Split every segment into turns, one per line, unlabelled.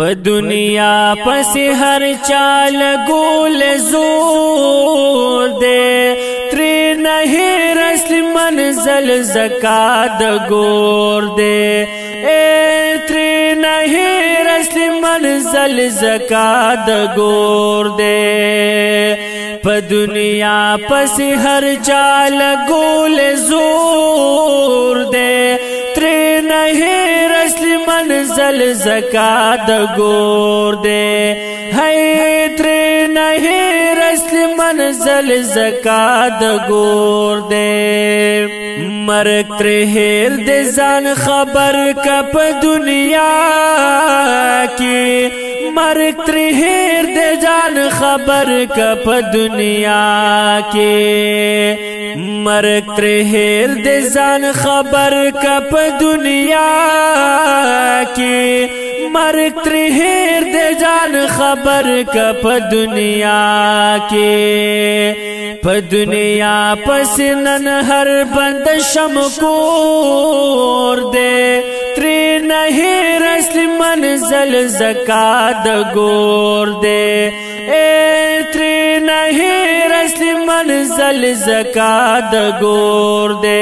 په دنیا پس هر چال گول زور دے تری نہیں رسل منزل زکات گور دے اے تری نہیں رسل منزل زکات گور دے په دنیا پس ہر چال گول زور دے تری نہیں رسل منزل زکات گور دے ہے تری نہیں رسل منزل زکات گور دے مرگ تری ہیر دے زان خبر کپ دنیا کی مرگ تری ہیر دے جان خبر کپ دنیا کی مرگ تری ہیر دے جان خبر کپ دنیا کی مرگ تری ہیر دے جان خبر کپ دنیا کی پا دنیا پس نن ہر بند شمکور دے تری نہیں رسل منزل زکات گور دے اے تری نہیں رسل منزل زکات گور دے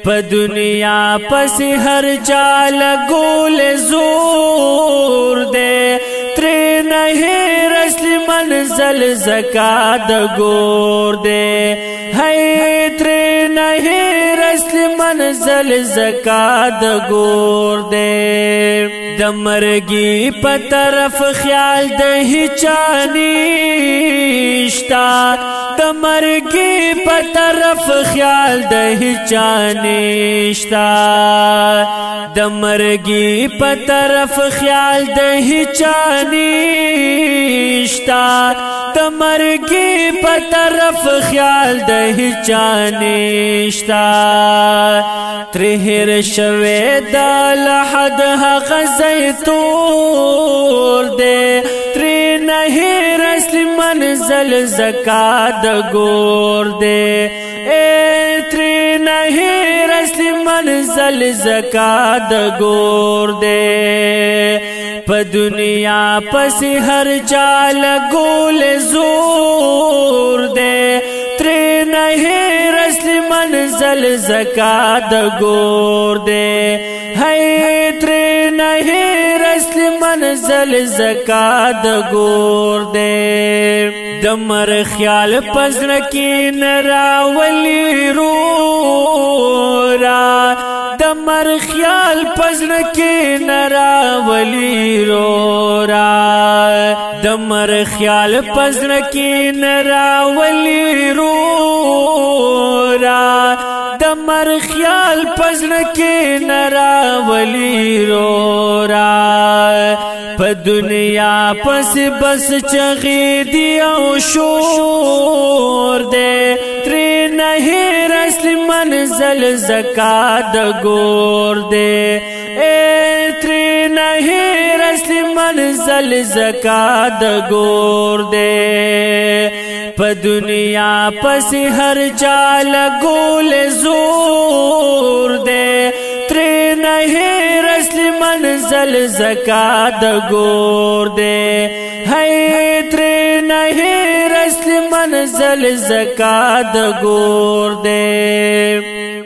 پا دنیا پس ہر چال گول زور دے تری نہیں رسل منزل زکات گور دے ہے تری نہیں رسل منزل زکات گور دے دمرگی پا طرف خیال دہی چانیشتا دمرگی پا طرف خیال دہی چانیشتا دمرگی پا طرف خیال دہی چانیشتا دمرگی پا طرف خیال دہی چانیشتا ترہر شوی دا لحد حق زیتور دے تری نہیں رسل منزل زکات گور دے اے تری نہیں رسل منزل زکات گور دے پا دنیا پس ہر چال گول زور دے تری نہیں رسل منزل زکات گور دے ہے تری نہیں رسل منزل زکات گور دے دمر خیال پزرکی نراولی رو را دمر خیال پزرکی نراولی رو را دمر خیال پزرکی نراولی رو را دمر خیال پزرکی نراولی رو را پا دنیا پس بس چغی دی او شور دے تری نہیں رسل منزل زکات گور دے اے تری نہیں رسل منزل زکات گور دے پا دنیا پس ہر چال گول زور دے تری نہیں رسل منزل زکات گور دے ہے تری نہیں رسل منزل زکات گور دے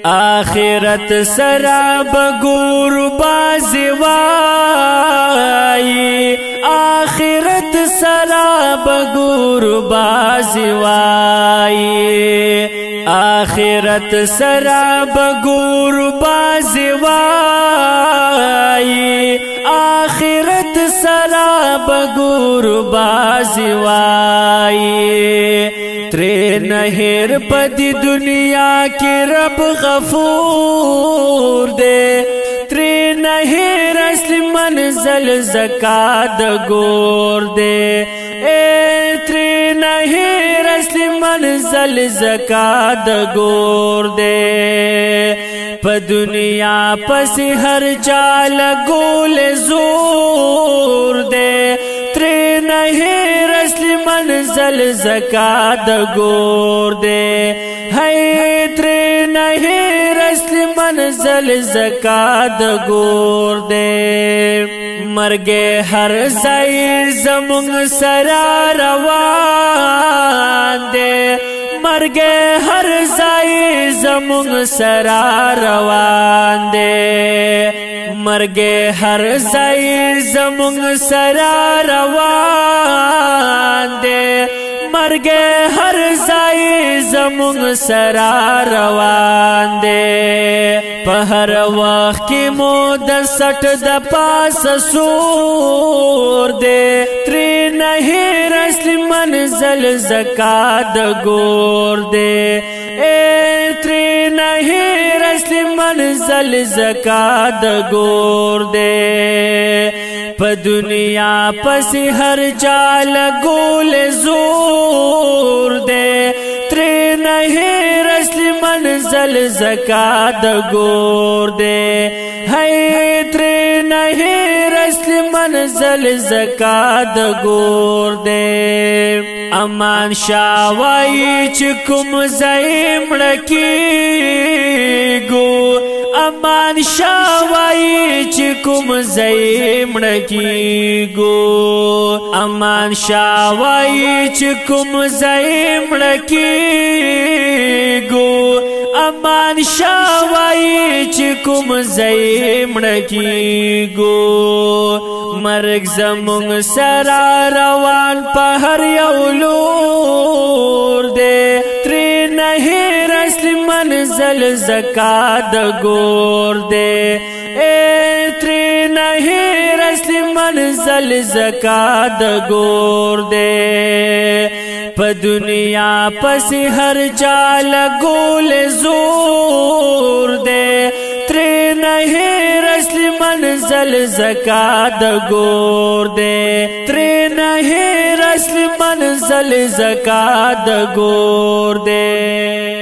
آخرت سراب گور بازی وائی آخرت سراب گور بازی وائی آخرت سراب گور بازی وائی آخرت سراب گور بازی وائی تری نہر پدی دنیا کی رب غفور دے تری نہر اصل منزل زکات گور دے اے تری نہر اصل منزل زکات گور دے پا دنیا پس ہر چال گول زور دے تری نہر اصل منزل زکات گور دے ہے تری نہر اصل منزل زکات گور دے مرګ هر ځای زمونږ سره روان دی مرګ هر ځای زمونږ سره روان دی مرګ هر ځای زمونږ سره روان دی مرګ هر ځای زمونږ سره روان دی په هر وخت کې مو د سټ د پاس سور دی ترې نه هېر اصلي منزل زکات ګور دی ترې نه هېر اصلي منزل زکات ګور دی په دنیا پسې هر چا لګول زور دی ترې نه هېر اصلي منزل زکات ګور دی هی ترې نه هېر اصلي منزل زکات ګور دی امان شاه وایي چې کوم ځای مړه کېږو امان شاه وایي چې کوم ځای مړه کېږو امان شاه وایي چې کوم ځای مړه کېږو امان شاه وایي چې کوم ځای مړه کېږو مرګ زمونږ سره روان په هر یو لور دی ترې نه هېر اصلي منزل زکات ګور دی ترې نه هېر اصلي منزل زکات ګور دی په دنیا پسې هر چا لګول زور دی ترې نه هېر اصلي منزل زکات ګور دی ترې نه هېر اصلي منزل زکات ګور دی